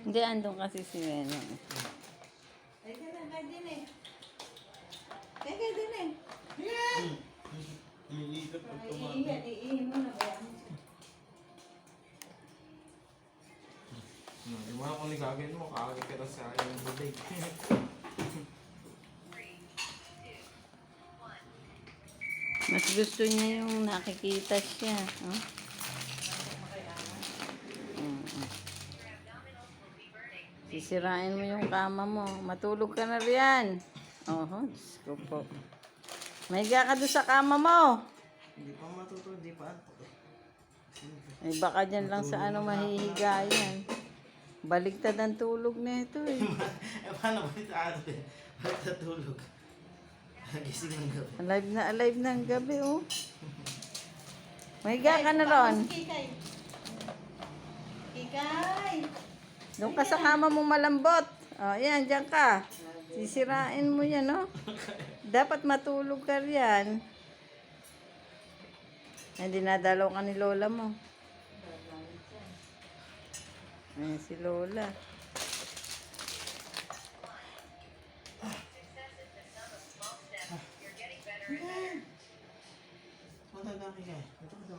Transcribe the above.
Hindi, andun kasi si Reno. Ay, kaya din eh. Kaya din eh. Iikot pag Iihin mo na ba yan? Hindi mo na kung ligagin mo, kakagay kita sa yung bubig. Mas gusto niya yung nakikita siya. Oh? Sisirain mo yung kama mo. Matulog ka na riyan. Oho, Diyos ko po. Mahiga ka doon sa kama mo. Hindi pa matuto, hindi pa antok eh. Ay baka dyan lang sa ano mahihiga yan. Baligtad ang tulog na ito eh. Paano ba ito ano eh? Bakit natulog? Gising ng gabi. Alive na ang gabi oh. Mahiga ka na ron. Kikay. Kikay. Doon ka sa kama mo malambot. O, yan, dyan ka. Sisirain mo yan, no? Dapat matulog ka riyan. Ay, dinadalaw ka ni Lola mo. Ayan si Lola. Matanda ka eh. Ito ka